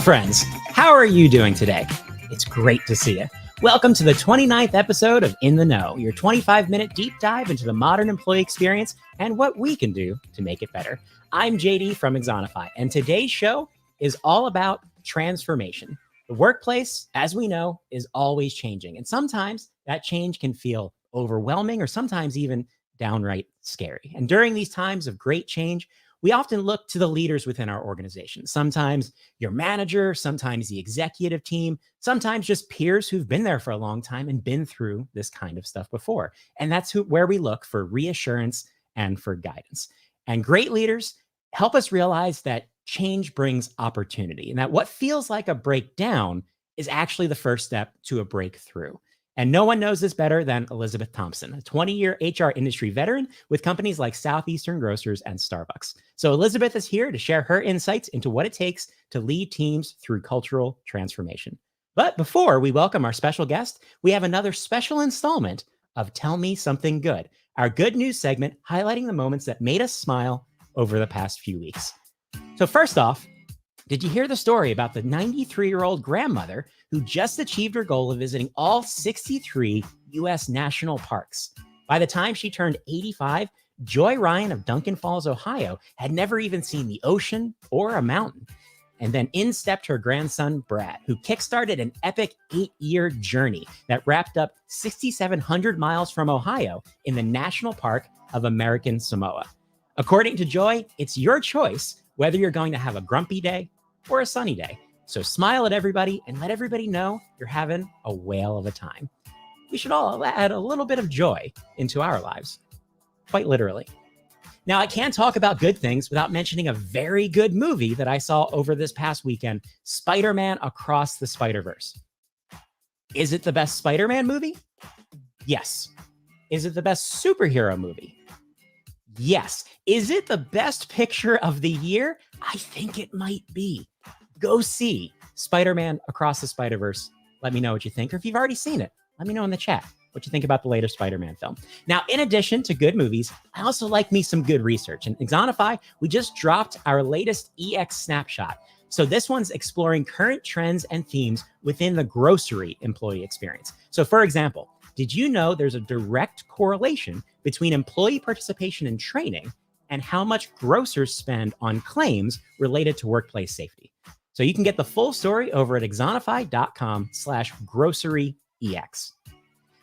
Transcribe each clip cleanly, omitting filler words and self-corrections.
friends. How are you doing today? It's great to see you. Welcome to the 29th episode of In the Know, your 25-minute deep dive into the modern employee experience and what we can do to make it better. I'm JD from Exonify, and today's show is all about transformation. The workplace, as we know, is always changing, and sometimes that change can feel overwhelming or sometimes even downright scary. And during these times of great change, we often look to the leaders within our organization. Sometimes your manager, sometimes the executive team, sometimes just peers who've been there for a long time and been through this kind of stuff before. And that's where we look for reassurance and for guidance. And great leaders help us realize that change brings opportunity and that what feels like a breakdown is actually the first step to a breakthrough. And no one knows this better than Elizabeth Thompson, a 20-year HR industry veteran with companies like Southeastern Grocers and Starbucks. So Elizabeth is here to share her insights into what it takes to lead teams through cultural transformation. But before we welcome our special guest, we have another special installment of Tell Me Something Good, our good news segment highlighting the moments that made us smile over the past few weeks. So first off, did you hear the story about the 93-year-old grandmother who just achieved her goal of visiting all 63 U.S. national parks? By the time she turned 85, Joy Ryan of Duncan Falls, Ohio, had never even seen the ocean or a mountain. And then in stepped her grandson, Brad, who kickstarted an epic 8-year journey that wrapped up 6,700 miles from Ohio in the National Park of American Samoa. According to Joy, it's your choice whether you're going to have a grumpy day or a sunny day. So smile at everybody and let everybody know you're having a whale of a time. We should all add a little bit of joy into our lives, quite literally. Now, I can't talk about good things without mentioning a very good movie that I saw over this past weekend, Spider-Man Across the Spider-Verse. Is it the best Spider-Man movie? Yes. Is it the best superhero movie? Yes. Is it the best picture of the year? I think it might be. Go see Spider-Man Across the Spider-Verse. Let me know what you think. Or if you've already seen it, let me know in the chat what you think about the latest Spider-Man film. Now, in addition to good movies, I also like me some good research. And Exonify, we just dropped our latest EX snapshot. So this one's exploring current trends and themes within the grocery employee experience. So for example, did you know there's a direct correlation between employee participation in training and how much grocers spend on claims related to workplace safety? So you can get the full story over at exonify.com/groceryex.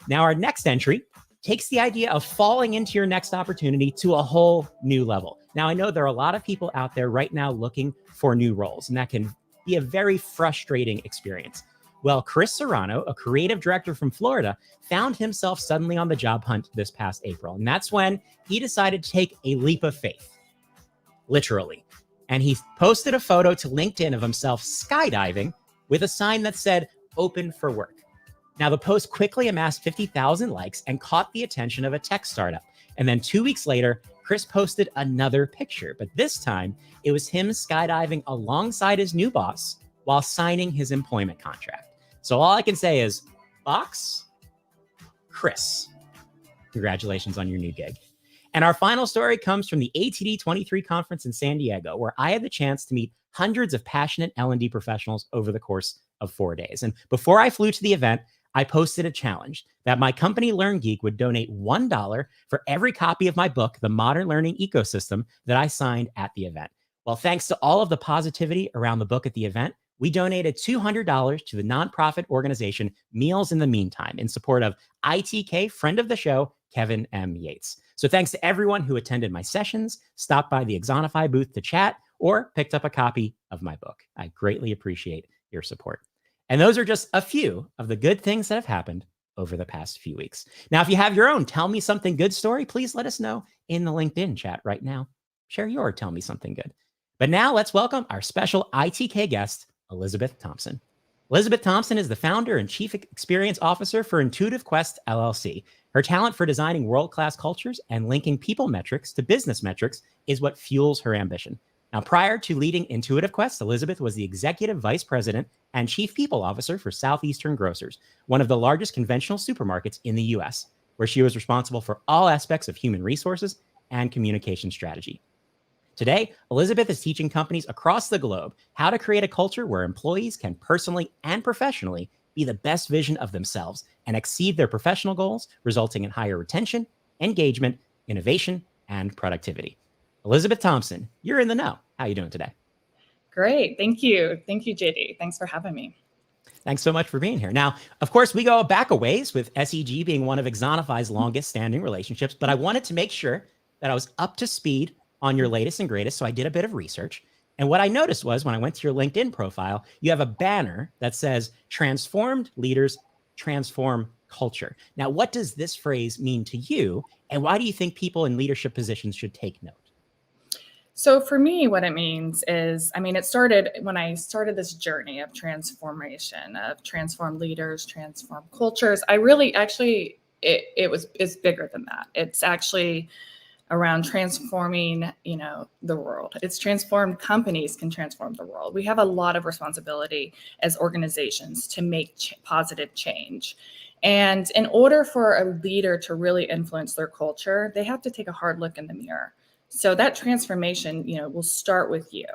Now, our next entry takes the idea of falling into your next opportunity to a whole new level. Now, I know there are a lot of people out there right now looking for new roles, and that can be a very frustrating experience. Well, Chris Serrano, a creative director from Florida, found himself suddenly on the job hunt this past April. And that's when he decided to take a leap of faith, literally. And he posted a photo to LinkedIn of himself skydiving with a sign that said, "Open for work." Now, the post quickly amassed 50,000 likes and caught the attention of a tech startup. And then 2 weeks later, Chris posted another picture, but this time it was him skydiving alongside his new boss while signing his employment contract. So all I can say is, box, Chris, congratulations on your new gig. And our final story comes from the ATD 23 conference in San Diego, where I had the chance to meet hundreds of passionate L&D professionals over the course of 4 days. And before I flew to the event, I posted a challenge that my company LearnGeek would donate $1 for every copy of my book, The Modern Learning Ecosystem, that I signed at the event. Well, thanks to all of the positivity around the book at the event, we donated $200 to the nonprofit organization Meals in the Meantime in support of ITK friend of the show, Kevin M. Yates. So thanks to everyone who attended my sessions, stopped by the Exonify booth to chat, or picked up a copy of my book. I greatly appreciate your support. And those are just a few of the good things that have happened over the past few weeks. Now, if you have your own Tell Me Something Good story, please let us know in the LinkedIn chat right now. Share your Tell Me Something Good. But now let's welcome our special ITK guest, Elizabeth Thompson. Elizabeth Thompson is the founder and chief experience officer for Intuitive Quest LLC. Her talent for designing world-class cultures and linking people metrics to business metrics is what fuels her ambition. Now, prior to leading Intuitive Quest, Elizabeth was the executive vice president and chief people officer for Southeastern Grocers, one of the largest conventional supermarkets in the US, where she was responsible for all aspects of human resources and communication strategy. Today, Elizabeth is teaching companies across the globe how to create a culture where employees can personally and professionally be the best vision of themselves and exceed their professional goals, resulting in higher retention, engagement, innovation, and productivity. Elizabeth Thompson, you're in the know. How are you doing today? Great. Thank you. Thank you, JD. Thanks for having me. Thanks so much for being here. Now, of course, we go back a ways with SEG being one of Exonify's longest standing relationships, but I wanted to make sure that I was up to speed on your latest and greatest. So I did a bit of research. And what I noticed was when I went to your LinkedIn profile, you have a banner that says transformed leaders transform culture. Now, what does this phrase mean to you? And why do you think people in leadership positions should take note? So for me, what it means is, it started when I started this journey of transformation, of transform leaders, transform cultures. I really actually, it's bigger than that. It's actually around transforming, the world. It's transformed companies can transform the world. We have a lot of responsibility as organizations to make positive change. And in order for a leader to really influence their culture, they have to take a hard look in the mirror. So that transformation, will start with you.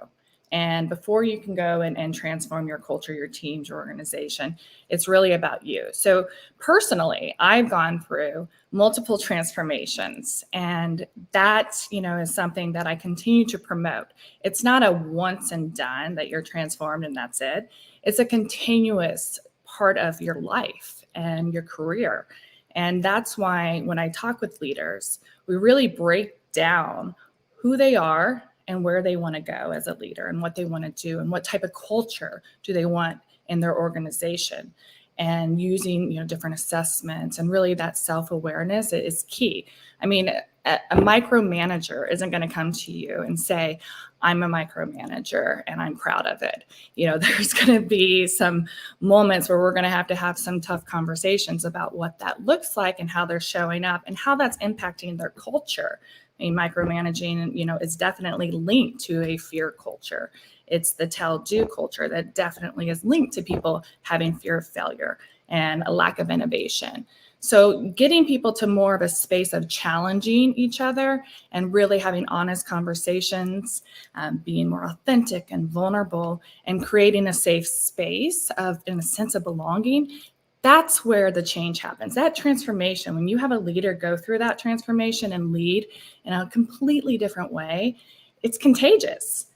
And before you can go and transform your culture, your teams, your organization, it's really about you. So personally, I've gone through multiple transformations, and that, is something that I continue to promote. It's not a once and done that you're transformed and that's it. It's a continuous part of your life and your career. And that's why when I talk with leaders, we really break down who they are and where they want to go as a leader and what they want to do and what type of culture do they want in their organization, and using different assessments, and really that self-awareness is key. A micromanager isn't going to come to you and say, I'm a micromanager and I'm proud of it. There's going to be some moments where we're going to have some tough conversations about what that looks like and how they're showing up and how that's impacting their culture. Micromanaging, is definitely linked to a fear culture. It's the tell-do culture that definitely is linked to people having fear of failure and a lack of innovation. So getting people to more of a space of challenging each other and really having honest conversations, being more authentic and vulnerable, and creating a safe space and a sense of belonging, that's where the change happens. That transformation, when you have a leader go through that transformation and lead in a completely different way, it's contagious.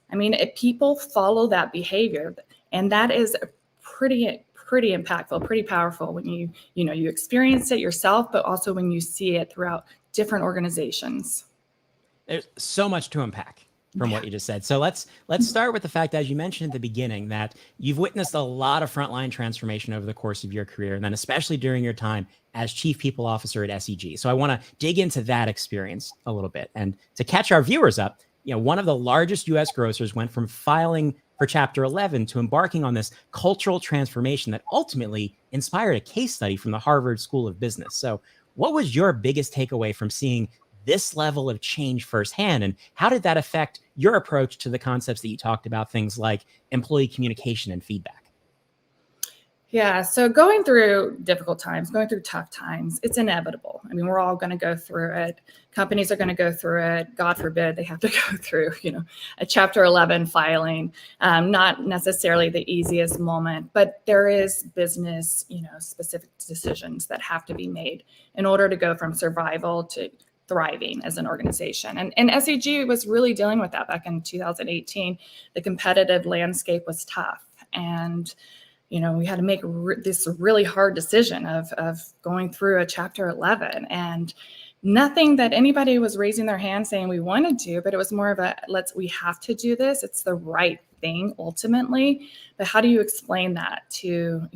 People follow that behavior, and that is pretty impactful, pretty powerful when you experience it yourself, but also when you see it throughout different organizations. There's so much to unpack from what you just said. So let's start with the fact, as you mentioned at the beginning, that you've witnessed a lot of frontline transformation over the course of your career, and then especially during your time as Chief People Officer at SEG. So I want to dig into that experience a little bit. And to catch our viewers up, one of the largest U.S. grocers went from filing for Chapter 11 to embarking on this cultural transformation that ultimately inspired a case study from the Harvard School of Business. So what was your biggest takeaway from seeing this level of change firsthand, and how did that affect your approach to the concepts that you talked about, things like employee communication and feedback? Yeah, so going through difficult times, going through tough times, it's inevitable. We're all going to go through it. Companies are going to go through it. God forbid they have to go through, a Chapter 11 filing. Not necessarily the easiest moment, but there is business, specific decisions that have to be made in order to go from survival to thriving as an organization. And SEG was really dealing with that back in 2018. The competitive landscape was tough. And we had to make this really hard decision of going through a Chapter 11, and nothing that anybody was raising their hand saying we want to do, but it was more of we have to do this. It's the right thing ultimately. But how do you explain that to,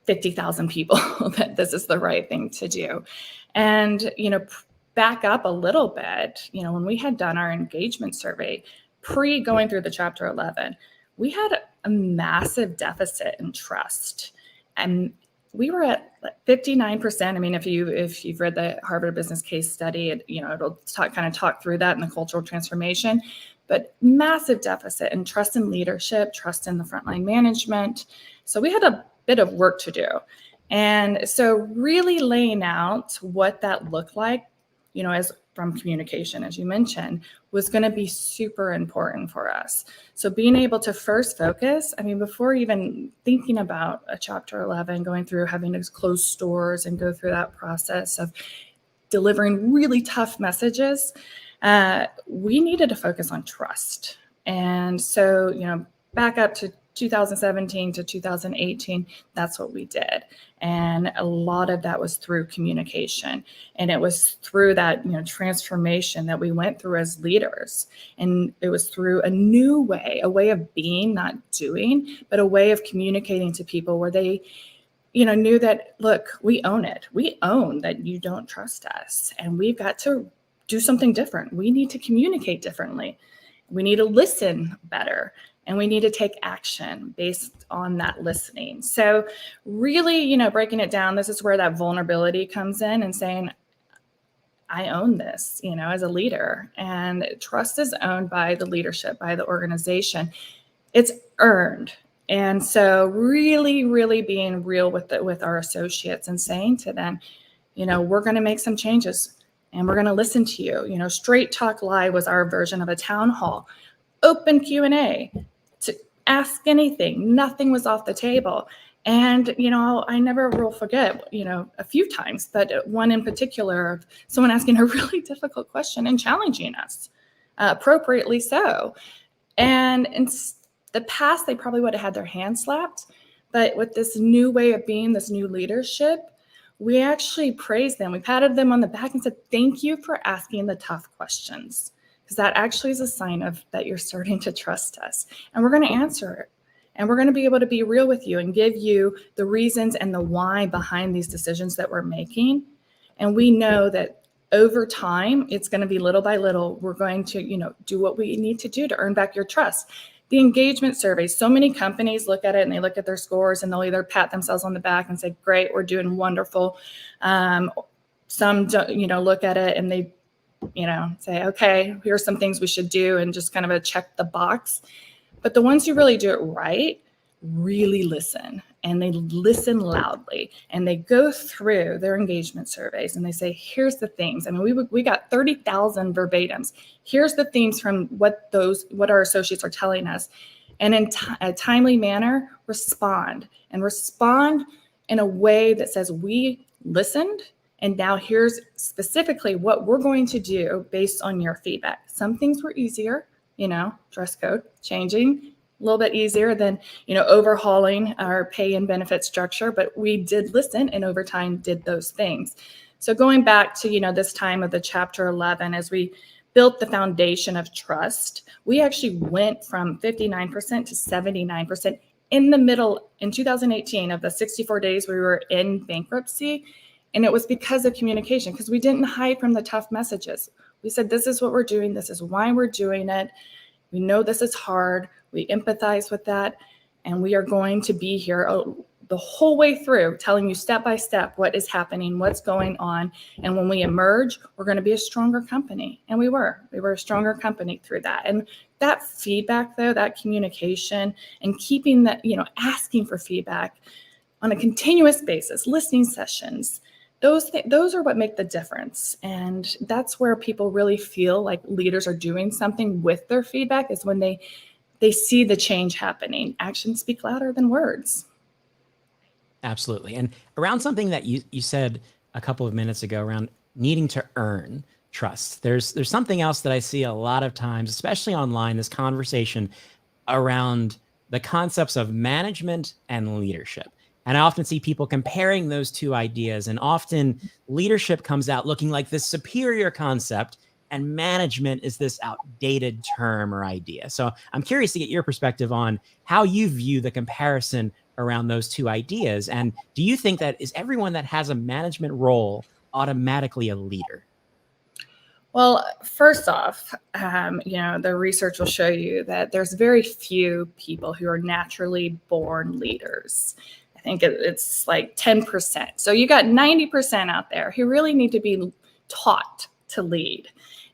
50,000 people that this is the right thing to do? And, back up a little bit, when we had done our engagement survey pre going through the Chapter 11, we had a massive deficit in trust, and we were at 59%. If you've read the Harvard Business Case Study, it'll talk through that in the cultural transformation, but massive deficit in trust in leadership, trust in the frontline management. So we had a bit of work to do, and so really laying out what that looked like, as from communication, as you mentioned, was going to be super important for us. So being able to first focus, I mean, before even thinking about a Chapter 11, going through having to close stores and go through that process of delivering really tough messages, we needed to focus on trust. And so, back up to 2017 to 2018, that's what we did. And a lot of that was through communication. And it was through that, transformation that we went through as leaders. And it was through a new way, a way of being, not doing, but a way of communicating to people where they, knew that, look, we own it. We own that you don't trust us. And we've got to do something different. We need to communicate differently. We need to listen better. And we need to take action based on that listening. So really, breaking it down, this is where that vulnerability comes in and saying, I own this, as a leader. And trust is owned by the leadership, by the organization. It's earned. And so really, really being real with our associates and saying to them, we're going to make some changes and we're going to listen to you. Straight Talk Live was our version of a town hall, open Q&A. To ask anything, nothing was off the table. And, I never will forget, a few times, but one in particular of someone asking a really difficult question and challenging us, appropriately so. And in the past, they probably would have had their hands slapped. But with this new way of being, this new leadership, we actually praised them. We patted them on the back and said, thank you for asking the tough questions. Because that actually is a sign of that you're starting to trust us. And we're going to answer it. And we're going to be able to be real with you and give you the reasons and the why behind these decisions that we're making. And we know that over time, it's going to be little by little, we're going to, do what we need to do to earn back your trust. The engagement surveys, so many companies look at it and they look at their scores and they'll either pat themselves on the back and say, great, we're doing wonderful. Some don't, look at it and they say, okay, here's some things we should do and just kind of a check the box. But the ones who really do it right really listen, and they listen loudly, and they go through their engagement surveys and they say, here's the things. I mean, we got 30,000 verbatims. Here's the themes from what our associates are telling us. And in a timely manner, respond in a way that says we listened. And now here's specifically what we're going to do based on your feedback. Some things were easier, dress code, changing, a little bit easier than, overhauling our pay and benefit structure. But we did listen and over time did those things. So going back to, this time of the Chapter 11, as we built the foundation of trust, we actually went from 59% to 79% in the middle in 2018 of the 64 days we were in bankruptcy. And it was because of communication, because we didn't hide from the tough messages. We said, this is what we're doing. This is why we're doing it. We know this is hard. We empathize with that. And we are going to be here the whole way through telling you step by step what is happening, what's going on. And when we emerge, we're going to be a stronger company. And we were a stronger company through that. And that feedback, though, that communication and keeping that, asking for feedback on a continuous basis, listening sessions, those are what make the difference. And that's where people really feel like leaders are doing something with their feedback, is when they see the change happening. Actions speak louder than words. Absolutely. And around something that you said a couple of minutes ago around needing to earn trust, there's something else that I see a lot of times, especially online, this conversation around the concepts of management and leadership. And I often see people comparing those two ideas, and often leadership comes out looking like this superior concept and management is this outdated term or idea. So I'm curious to get your perspective on how you view the comparison around those two ideas. And do you think that is everyone that has a management role automatically a leader? Well, first off, the research will show you that there's very few people who are naturally born leaders. I think it's like 10%. So you got 90% out there who really need to be taught to lead.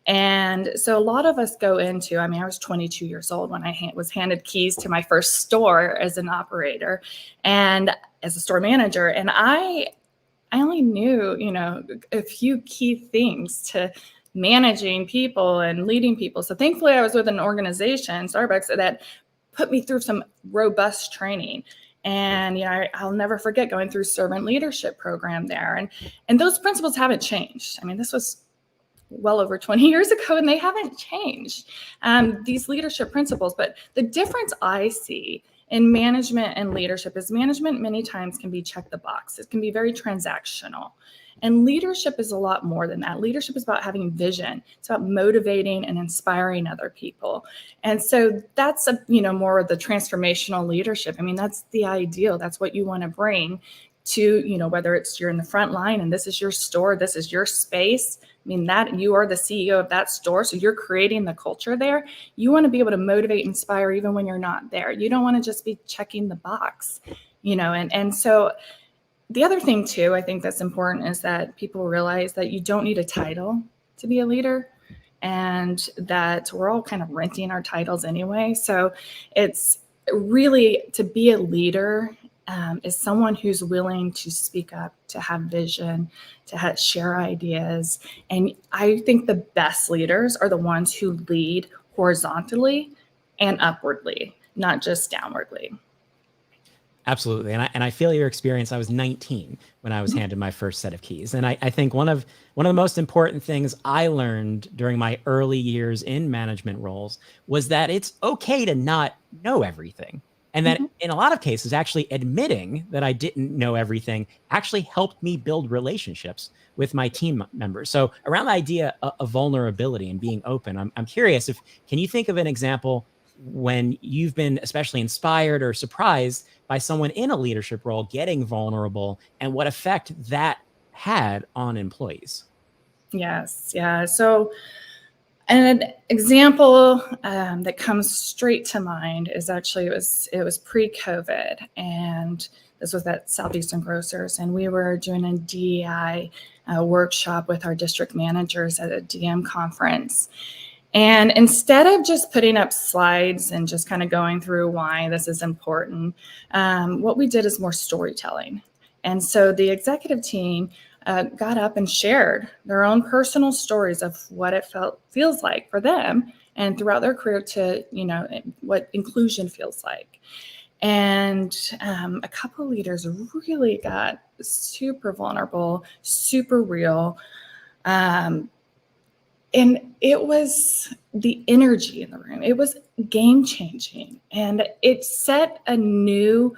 And so a lot of us go into, I was 22 years old when I was handed keys to my first store as an operator and as a store manager. And I only knew, a few key things to managing people and leading people. So thankfully I was with an organization, Starbucks, that put me through some robust training. And I'll never forget going through servant leadership program there. And those principles haven't changed. I mean, this was well over 20 years ago, and they haven't changed, these leadership principles. But the difference I see in management and leadership is management many times can be check the box. It can be very transactional. And leadership is a lot more than that. Leadership is about having vision. It's about motivating and inspiring other people. And so that's more of the transformational leadership. I mean, that's the ideal. That's what you want to bring to, whether it's you're in the front line and this is your store, this is your space. I mean, that you are the CEO of that store. So you're creating the culture there. You want to be able to motivate, inspire, even when you're not there. You don't want to just be checking the box, and so the other thing too, I think that's important is that people realize that you don't need a title to be a leader, and that we're all kind of renting our titles anyway. So it's really, to be a leader is someone who's willing to speak up, to have vision, to share ideas. And I think the best leaders are the ones who lead horizontally and upwardly, not just downwardly. Absolutely. And I feel your experience. I was 19 when I was handed my first set of keys. And I think one of the most important things I learned during my early years in management roles was that it's okay to not know everything. And that in a lot of cases, actually admitting that I didn't know everything actually helped me build relationships with my team members. So around the idea of vulnerability and being open, I'm curious can you think of an example when you've been especially inspired or surprised by someone in a leadership role getting vulnerable and what effect that had on employees? Yes. Yeah. So an example that comes straight to mind is actually, it was pre-COVID, and this was at Southeastern Grocers, and we were doing a DEI workshop with our district managers at a DM conference. And instead of just putting up slides and just kind of going through why this is important, what we did is more storytelling. And so the executive team got up and shared their own personal stories of what it feels like for them and throughout their career to, what inclusion feels like. And a couple of leaders really got super vulnerable, super real. And it was the energy in the room. It was game changing, and it set a new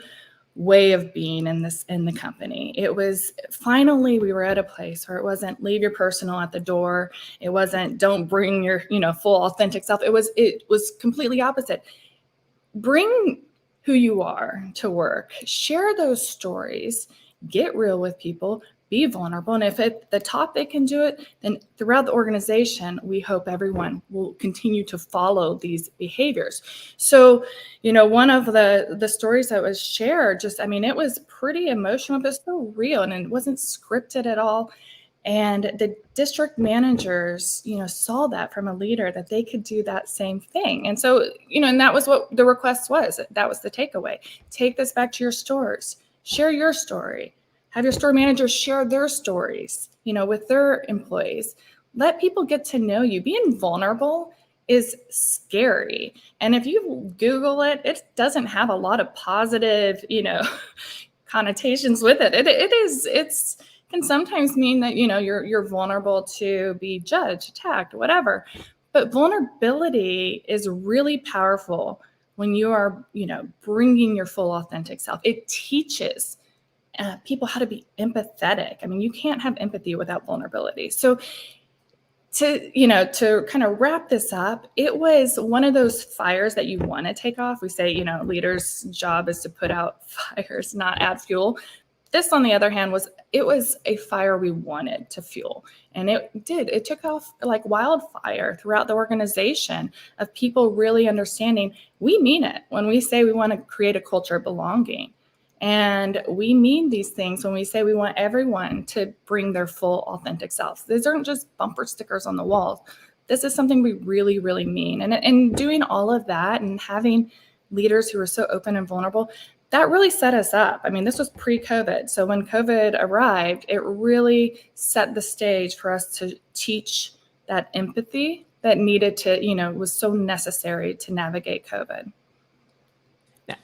way of being in the company. It was finally, we were at a place where it wasn't leave your personal at the door. It wasn't don't bring your, full authentic self. It was completely opposite. Bring who you are to work, share those stories, get real with people, be vulnerable. And if the top they can do it, then throughout the organization, we hope everyone will continue to follow these behaviors. So, one of the stories that was shared, it was pretty emotional, but so real, and it wasn't scripted at all. And the district managers, saw that from a leader, that they could do that same thing. And so, and that was what the request was. That was the takeaway. Take this back to your stores, share your story. Have your store managers share their stories, with their employees. Let people get to know you. Being vulnerable is scary. And if you Google it, it doesn't have a lot of positive, connotations with it. It can sometimes mean that, you're vulnerable to be judged, attacked, whatever. But vulnerability is really powerful when you are, bringing your full authentic self. It teaches people how to be empathetic. You can't have empathy without vulnerability. So to kind of wrap this up, it was one of those fires that you want to take off. We say, leaders' job is to put out fires, not add fuel. This, on the other hand, was a fire we wanted to fuel. And it took off like wildfire throughout the organization of people really understanding we mean it when we say we want to create a culture of belonging. And we mean these things when we say we want everyone to bring their full authentic selves. These aren't just bumper stickers on the wall. This is something we really, really mean. And doing all of that and having leaders who are so open and vulnerable, that really set us up. This was pre-COVID. So when COVID arrived, it really set the stage for us to teach that empathy that needed to, was so necessary to navigate COVID.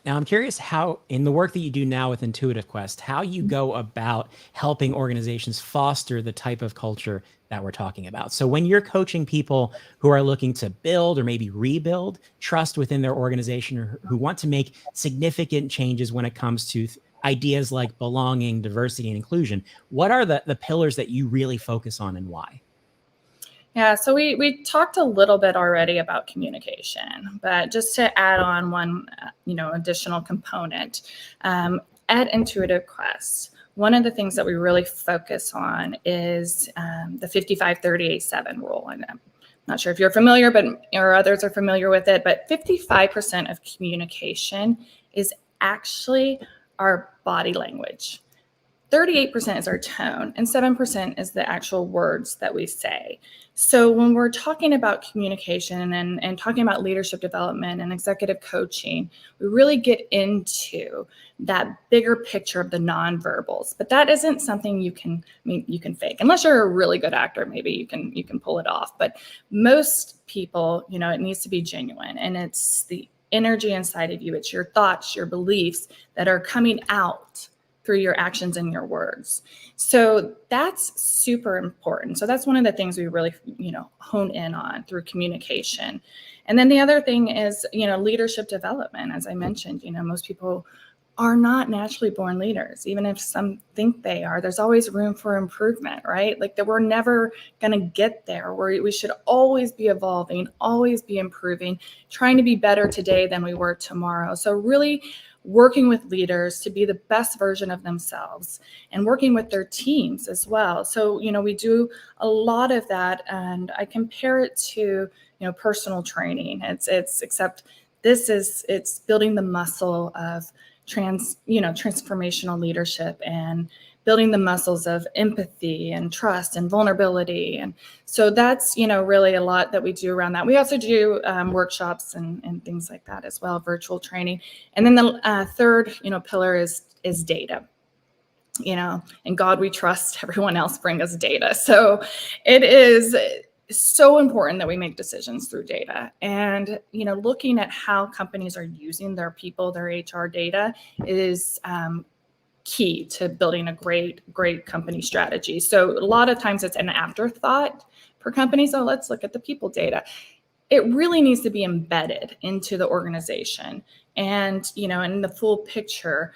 Now, I'm curious how, in the work that you do now with Intuitive Quest, how you go about helping organizations foster the type of culture that we're talking about. So when you're coaching people who are looking to build or maybe rebuild trust within their organization, or who want to make significant changes when it comes to ideas like belonging, diversity, and inclusion, what are the pillars that you really focus on and why? Yeah, so we talked a little bit already about communication, but just to add on one, additional component, at Intuitive Quest, one of the things that we really focus on is the 55-38-7 rule. And I'm not sure if you're familiar, or others are familiar with it, but 55% of communication is actually our body language. 38% is our tone, and 7% is the actual words that we say. So when we're talking about communication and talking about leadership development and executive coaching, we really get into that bigger picture of the nonverbals. But that isn't something you can fake. Unless you're a really good actor, maybe you can pull it off. But most people, it needs to be genuine, and it's the energy inside of you. It's your thoughts, your beliefs that are coming out through your actions and your words. So that's super important. So that's one of the things we really, hone in on through communication. And then the other thing is, leadership development. As I mentioned, most people are not naturally born leaders. Even if some think they are, there's always room for improvement, right? Like that we're never going to get there. We should always be evolving, always be improving, trying to be better today than we were tomorrow. So really working with leaders to be the best version of themselves and working with their teams as well. So, we do a lot of that, and I compare it to, personal training. Except it's building the muscle of transformational leadership and building the muscles of empathy and trust and vulnerability. And so that's, really a lot that we do around that. We also do workshops and things like that as well, virtual training. And then the third, pillar is data. In God we trust, everyone else bring us data. So it is so important that we make decisions through data. And, looking at how companies are using their people, their HR data is key to building a great company strategy. So a lot of times it's an afterthought for companies. So let's look at the people data. It really needs to be embedded into the organization. And, in the full picture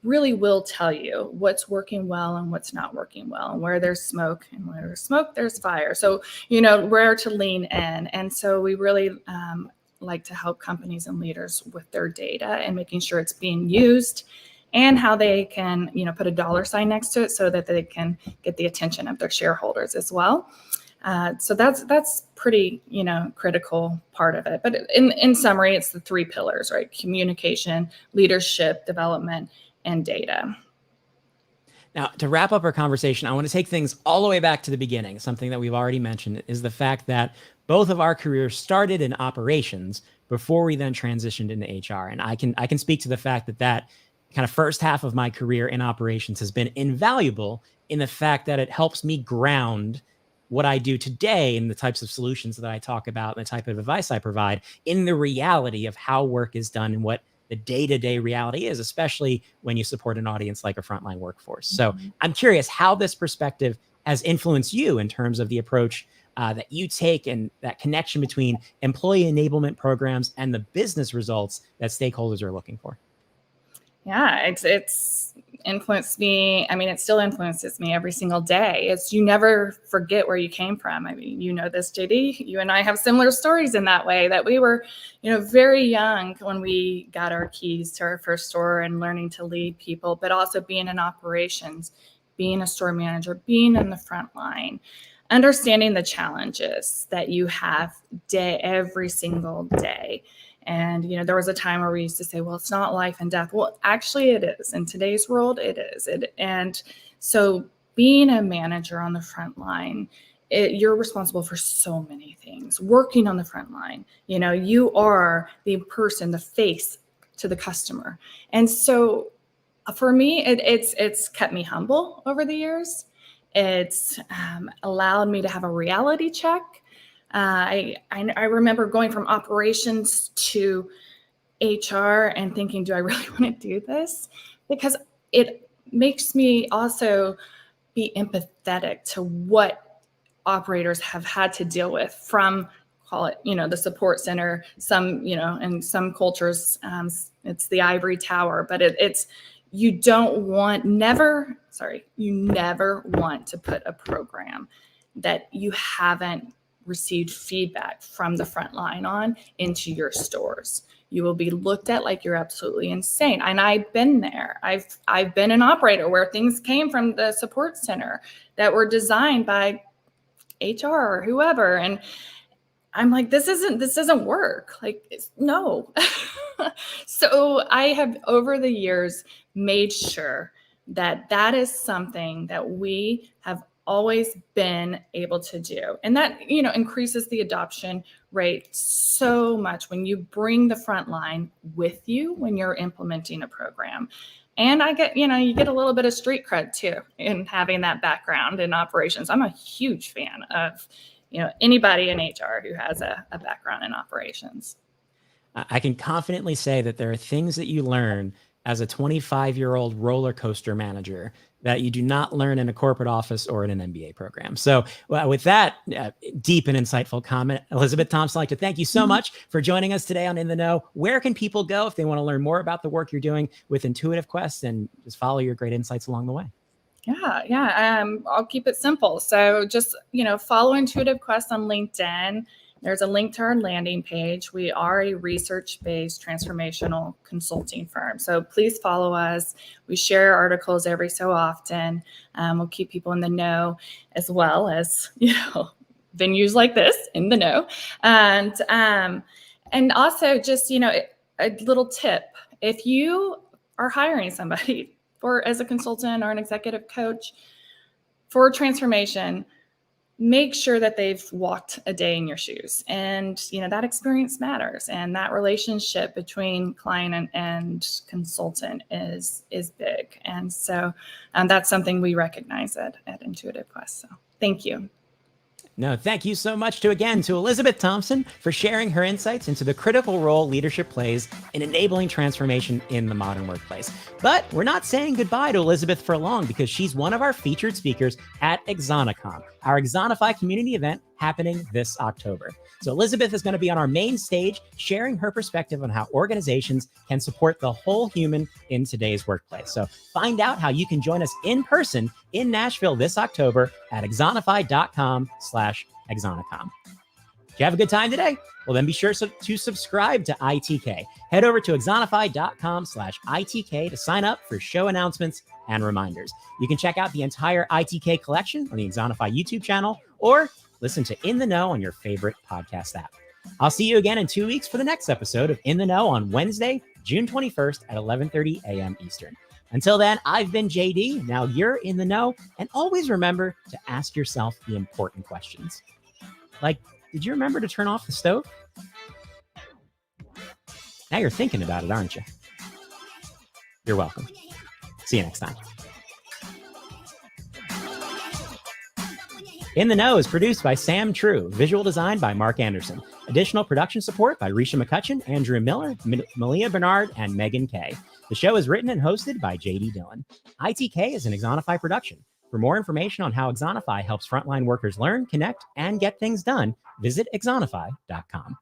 really will tell you what's working well and what's not working well, and where there's smoke, and where there's smoke, there's fire. So, where to lean in. And so we really like to help companies and leaders with their data and making sure it's being used, and how they can, put a dollar sign next to it so that they can get the attention of their shareholders as well. So that's pretty, critical part of it. But in summary, it's the three pillars, right? Communication, leadership, development, and data. Now, to wrap up our conversation, I want to take things all the way back to the beginning. Something that we've already mentioned is the fact that both of our careers started in operations before we then transitioned into HR. And I can speak to the fact that kind of first half of my career in operations has been invaluable in the fact that it helps me ground what I do today and the types of solutions that I talk about and the type of advice I provide in the reality of how work is done and what the day-to-day reality is, especially when you support an audience like a frontline workforce. So I'm curious how this perspective has influenced you in terms of the approach that you take and that connection between employee enablement programs and the business results that stakeholders are looking for. Yeah, it's influenced me. I mean, it still influences me every single day. You never forget where you came from. I mean, this, JD, you and I have similar stories in that way, that we were, very young when we got our keys to our first store and learning to lead people, but also being in operations, being a store manager, being in the front line, understanding the challenges that you have every single day. And, there was a time where we used to say, well, it's not life and death. Well, actually it is. In today's world, it is. And so being a manager on the front line, you're responsible for so many things. Working on the front line, you are the person, the face to the customer. And so for me, it's kept me humble over the years. It's allowed me to have a reality check I remember going from operations to HR and thinking, do I really want to do this? Because it makes me also be empathetic to what operators have had to deal with from, call it, the support center. Some, in some cultures, it's the ivory tower, but it's, you never want to put a program that you haven't received feedback from the front line on into your stores. You will be looked at like you're absolutely insane. And I've been there. I've been an operator where things came from the support center that were designed by HR or whoever. And I'm like, this doesn't work. Like, no. So I have over the years made sure that is something that we have always been able to do. And that, increases the adoption rate so much when you bring the front line with you when you're implementing a program. And I get, you get a little bit of street cred too in having that background in operations. I'm a huge fan of, anybody in HR who has a background in operations. I can confidently say that there are things that you learn as a 25-year-old roller coaster manager that you do not learn in a corporate office or in an MBA program. So with that deep and insightful comment, Elizabeth Thompson, I'd like to thank you so much for joining us today on In the Know. Where can people go if they want to learn more about the work you're doing with Intuitive Quest and just follow your great insights along the way? Yeah. I'll keep it simple. So just, follow Intuitive Quest on LinkedIn. There's a link to our landing page. We are a research-based transformational consulting firm. So please follow us. We share articles every so often. We'll keep people in the know as well as, venues like this in the know. And also just, a little tip. If you are hiring somebody as a consultant or an executive coach for transformation, make sure that they've walked a day in your shoes. And, that experience matters. And that relationship between client and consultant is big. And so that's something we recognize at Intuitive Quest. So thank you. No, thank you so much to Elizabeth Thompson for sharing her insights into the critical role leadership plays in enabling transformation in the modern workplace. But we're not saying goodbye to Elizabeth for long because she's one of our featured speakers at Exonicon, our Exonify community event happening this October. So Elizabeth is going to be on our main stage sharing her perspective on how organizations can support the whole human in today's workplace. So find out how you can join us in person in Nashville this October at exonify.com/Exonicon. Did you have a good time today? Well, then be sure to subscribe to ITK. Head over to exonify.com/ITK to sign up for show announcements and reminders. You can check out the entire ITK collection on the Exonify YouTube channel or listen to In the Know on your favorite podcast app. I'll see you again in 2 weeks for the next episode of In the Know on Wednesday, June 21st at 11:30 a.m. Eastern. Until then, I've been JD. Now you're in the know. And always remember to ask yourself the important questions. Like, did you remember to turn off the stove? Now you're thinking about it, aren't you? You're welcome. See you next time. In the Know is produced by Sam True, visual design by Mark Anderson. Additional production support by Risha McCutcheon, Andrew Miller, Malia Bernard, and Megan Kay. The show is written and hosted by JD Dillon. ITK is an Exonify production. For more information on how Exonify helps frontline workers learn, connect, and get things done, visit exonify.com.